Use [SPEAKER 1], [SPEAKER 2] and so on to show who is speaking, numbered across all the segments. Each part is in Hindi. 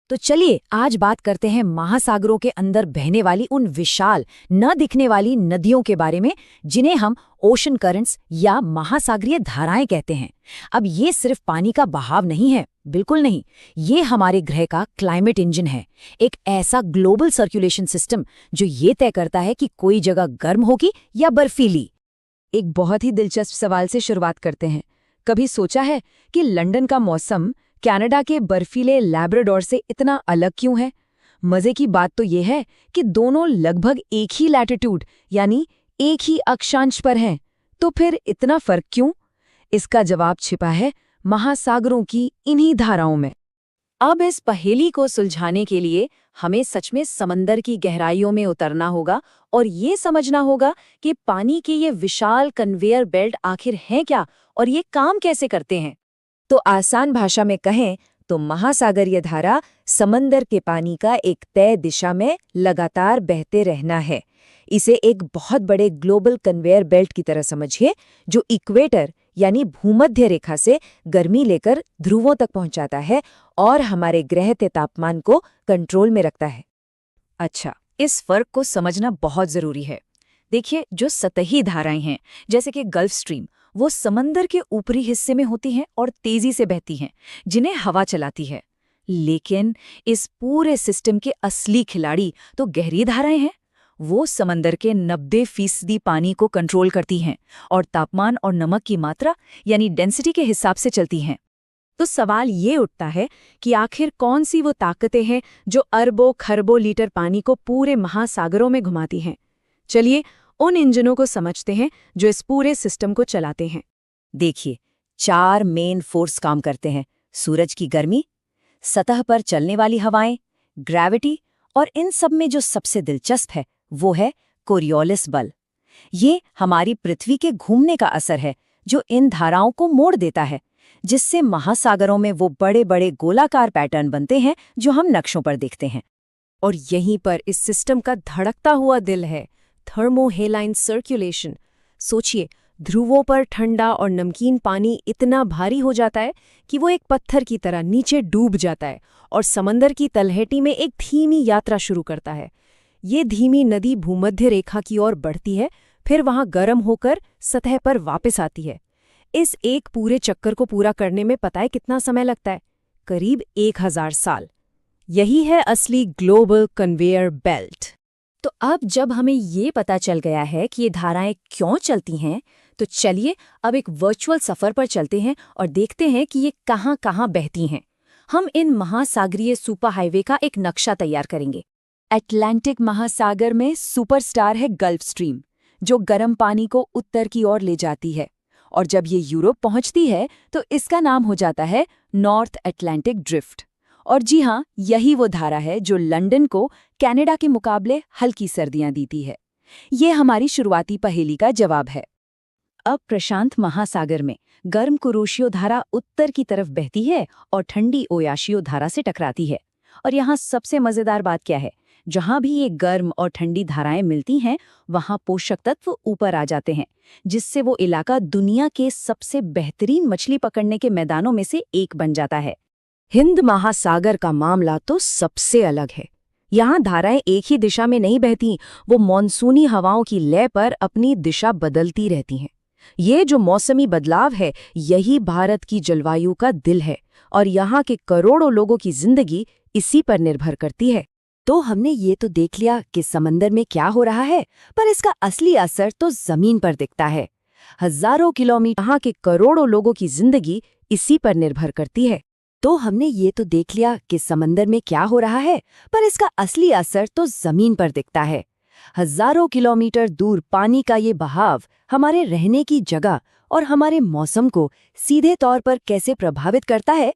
[SPEAKER 1] तो चलिए आज बात करते हैं महासागरों के अंदर बहने वाली उन विशाल न दिखने वाली नदियों के बारे में, जिन्हें हम ओशन करंट्स या महासागरीय धाराएं कहते हैं। अब ये सिर्फ पानी का बहाव नहीं है, बिल्कुल नहीं। ये हमारे ग्रह का क्लाइमेट इंजन है, एक ऐसा ग्लोबल सर्कुलेशन सिस्टम जो ये तय करता है कि कोई जगह गर्म होगी या बर्फीली।
[SPEAKER 2] एक बहुत ही दिलचस्प सवाल से शुरुआत करते हैं। कभी सोचा है कि लंदन का मौसम कनाडा के बर्फीले लैब्राडोर से इतना अलग क्यों है? मजे की बात तो ये है कि दोनों लगभग एक ही लैटिट्यूड यानी एक ही अक्षांश पर हैं। तो फिर इतना फर्क क्यों? इसका जवाब छिपा है महासागरों की इन्हीं धाराओं में।
[SPEAKER 1] अब इस पहेली को सुलझाने के लिए हमें सच में समंदर की गहराइयों में उतरना होगा और ये समझना होगा कि पानी के ये विशाल कन्वेयर बेल्ट आखिर हैं क्या और ये काम कैसे करते हैं।
[SPEAKER 2] तो आसान भाषा में कहें तो महासागरीय धारा समंदर के पानी का एक तय दिशा में लगातार बहते रहना है। इसे एक बहुत बड़े ग्लोबल कन्वेयर बेल्ट की तरह समझिए, जो इक्वेटर यानी भूमध्य रेखा से गर्मी लेकर ध्रुवों तक पहुंचाता है और हमारे ग्रह के तापमान को कंट्रोल में रखता है।
[SPEAKER 1] अच्छा, इस फर्क को समझना बहुत जरूरी है। देखिए, जो सतही धाराएं हैं जैसे कि गल्फ स्ट्रीम, वो समंदर के ऊपरी हिस्से में होती हैं और तेजी से बहती हैं, जिन्हें हवा चलाती है। लेकिन इस पूरे सिस्टम के असली खिलाड़ी तो गहरी धाराएं हैं। वो समंदर के 90% पानी को कंट्रोल करती हैं और तापमान और नमक की मात्रा यानी डेंसिटी के हिसाब से चलती हैं। तो सवाल ये उठता है कि आखिर कौन सी वो ताकतें हैं जो अरबों खरबों लीटर पानी को पूरे महासागरों में घुमाती हैं। चलिए उन इंजनों को समझते हैं जो इस पूरे सिस्टम को चलाते हैं।
[SPEAKER 2] देखिए, 4 मेन फोर्स काम करते हैं: सूरज की गर्मी, सतह पर चलने वाली हवाएं, ग्रेविटी, और इन सब में जो सबसे दिलचस्प है वो है कोरियोलिस बल। ये हमारी पृथ्वी के घूमने का असर है जो इन धाराओं को मोड़ देता है, जिससे महासागरों में वो बड़े बड़े गोलाकार पैटर्न बनते हैं जो हम नक्शों पर देखते हैं।
[SPEAKER 1] और यहीं पर इस सिस्टम का धड़कता हुआ दिल है, थर्मोहेलाइन सर्कुलेशन। सोचिए, ध्रुवों पर ठंडा और नमकीन पानी इतना भारी हो जाता है कि वो एक पत्थर की तरह नीचे डूब जाता है और समंदर की तलहटी में एक धीमी यात्रा शुरू करता है। ये धीमी नदी भूमध्य रेखा की ओर बढ़ती है, फिर वहां गर्म होकर सतह पर वापस आती है। इस एक पूरे चक्कर को पूरा करने में पता है कितना समय लगता है? करीब 1000 साल। यही है असली ग्लोबल कन्वेयर बेल्ट। तो अब जब हमें ये पता चल गया है कि ये धाराएं क्यों चलती हैं, तो चलिए अब एक वर्चुअल सफर पर चलते हैं और देखते हैं कि ये कहाँ कहाँ बहती हैं। हम इन महासागरीय सुपर हाईवे का एक नक्शा तैयार करेंगे। अटलांटिक महासागर में सुपरस्टार है गल्फ स्ट्रीम, जो गर्म पानी को उत्तर की ओर ले जाती है, और जब ये यूरोप पहुंचती है तो इसका नाम हो जाता है नॉर्थ अटलांटिक ड्रिफ्ट। और जी हाँ, यही वो धारा है जो लंदन को कनाडा के मुकाबले हल्की सर्दियां देती है। ये हमारी शुरुआती पहेली का जवाब है। अब प्रशांत महासागर में गर्म कुरोशियो धारा उत्तर की तरफ बहती है और ठंडी ओयाशियो धारा से टकराती है। और यहाँ सबसे मजेदार बात क्या है? जहाँ भी ये गर्म और ठंडी धाराएं मिलती हैं, वहाँ पोषक तत्व ऊपर आ जाते हैं, जिससे वो इलाका दुनिया के सबसे बेहतरीन मछली पकड़ने के मैदानों में से एक बन जाता है। हिंद महासागर का मामला तो सबसे अलग है। यहाँ धाराएं एक ही दिशा में नहीं बहती, वो मॉनसूनी हवाओं की लय पर अपनी दिशा बदलती रहती हैं। ये जो मौसमी बदलाव है, यही भारत की जलवायु का दिल है और यहाँ के करोड़ों लोगों की जिंदगी इसी पर निर्भर करती है। तो हमने ये तो देख लिया कि समंदर में क्या हो रहा है, पर इसका असली असर तो जमीन पर दिखता है। हजारों किलोमीटर यहाँ के करोड़ों लोगों की जिंदगी इसी पर निर्भर करती है। तो हमने ये तो देख लिया कि समंदर में क्या हो रहा है, पर इसका असली असर तो जमीन पर दिखता है। हजारों किलोमीटर दूर पानी का ये बहाव हमारे रहने की जगह और हमारे मौसम को सीधे तौर पर कैसे प्रभावित करता है।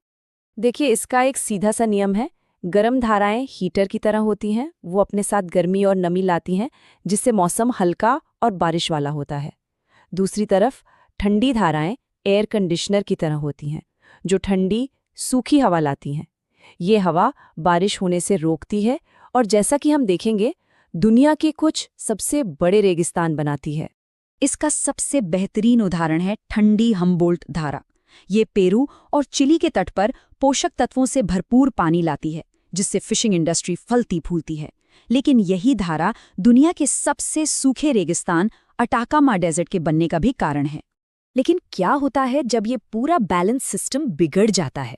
[SPEAKER 1] देखिए, इसका एक सीधा सा नियम है। गर्म धाराएं हीटर की तरह होती हैं, वो अपने साथ गर्मी और नमी लाती हैं, जिससे मौसम हल्का और बारिश वाला होता है। दूसरी तरफ ठंडी धाराएं एयर कंडीशनर की तरह होती हैं, जो ठंडी सूखी हवा लाती हैं। ये हवा बारिश होने से रोकती है और जैसा कि हम देखेंगे, दुनिया के कुछ सबसे बड़े रेगिस्तान बनाती है। इसका सबसे बेहतरीन उदाहरण है ठंडी हम्बोल्ट धारा। ये पेरू और चिली के तट पर पोषक तत्वों से भरपूर पानी लाती है,
[SPEAKER 2] जिससे फिशिंग इंडस्ट्री फलती फूलती है। लेकिन यही धारा दुनिया के सबसे सूखे रेगिस्तान अटाकामा डेजर्ट के बनने का भी कारण है। लेकिन क्या होता है जब ये पूरा बैलेंस सिस्टम बिगड़ जाता है?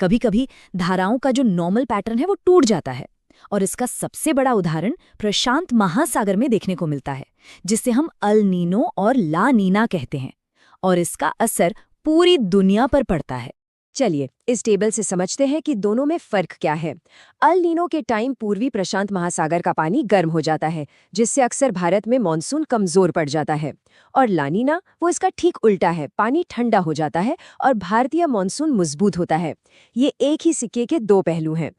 [SPEAKER 2] कभी कभी धाराओं का जो नॉर्मल पैटर्न है वो टूट जाता है, और इसका सबसे बड़ा उदाहरण प्रशांत महासागर में देखने को मिलता है, जिसे हम अल नीनो और ला नीना कहते हैं, और इसका असर पूरी दुनिया पर पड़ता है।
[SPEAKER 1] चलिए इस टेबल से समझते हैं कि दोनों में फर्क क्या है। अल नीनो के टाइम पूर्वी प्रशांत महासागर का पानी गर्म हो जाता है, जिससे अक्सर भारत में मानसून कमजोर पड़ जाता है। और ला नीना वो इसका ठीक उल्टा है, पानी ठंडा हो जाता है और भारतीय मानसून मजबूत होता है। ये एक ही सिक्के के दो पहलू हैं।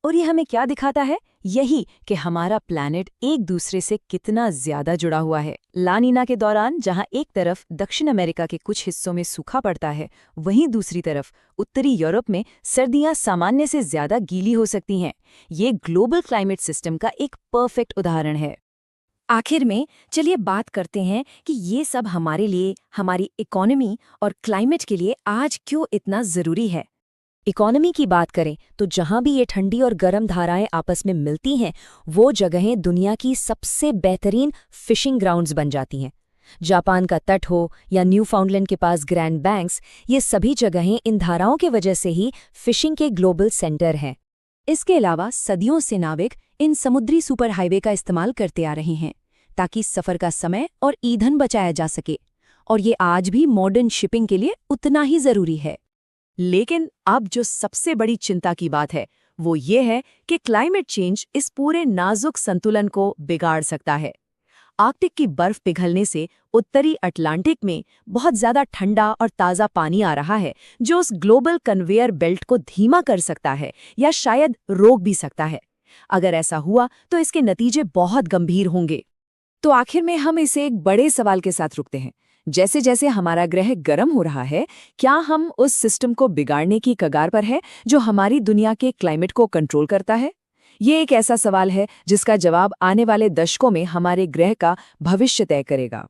[SPEAKER 2] और ये हमें क्या दिखाता है? यही कि हमारा प्लैनेट एक दूसरे से कितना ज्यादा जुड़ा हुआ है। ला नीना के दौरान जहां एक तरफ दक्षिण अमेरिका के कुछ हिस्सों में सूखा पड़ता है, वहीं दूसरी तरफ उत्तरी यूरोप में सर्दियां सामान्य से ज्यादा गीली हो सकती हैं। ये ग्लोबल क्लाइमेट सिस्टम का एक परफेक्ट उदाहरण है। आखिर में चलिए बात करते हैं कि ये सब हमारे लिए, हमारी इकोनॉमी और क्लाइमेट के लिए आज क्यों इतना जरूरी है। इकोनॉमी की बात करें तो जहां भी ये ठंडी और गर्म धाराएं आपस में मिलती हैं, वो जगहें दुनिया की सबसे बेहतरीन फिशिंग ग्राउंड्स बन जाती हैं। जापान का तट हो या न्यूफाउंडलैंड के पास ग्रैंड बैंक्स, ये सभी जगहें इन धाराओं की वजह से ही फिशिंग के ग्लोबल सेंटर हैं। इसके अलावा सदियों से नाविक इन समुद्री सुपर हाईवे का इस्तेमाल करते आ रहे हैं ताकि सफर का समय और ईंधन बचाया जा सके, और ये आज भी मॉडर्न शिपिंग के लिए उतना ही जरूरी है। लेकिन अब जो सबसे बड़ी चिंता की बात है वो ये है कि क्लाइमेट चेंज इस पूरे नाजुक संतुलन को बिगाड़ सकता है। आर्कटिक की बर्फ पिघलने से उत्तरी अटलांटिक में बहुत ज्यादा ठंडा और ताज़ा पानी आ रहा है, जो उस ग्लोबल कन्वेयर बेल्ट को धीमा कर सकता है या शायद रोक भी सकता है। अगर ऐसा हुआ तो इसके नतीजे बहुत गंभीर होंगे। तो आखिर में हम इसे एक बड़े सवाल के साथ रुकते हैं। जैसे जैसे हमारा ग्रह गर्म हो रहा है, क्या हम उस सिस्टम को बिगाड़ने की कगार पर है जो हमारी दुनिया के क्लाइमेट को कंट्रोल करता है? ये एक ऐसा सवाल है जिसका जवाब आने वाले दशकों में हमारे ग्रह का भविष्य तय करेगा।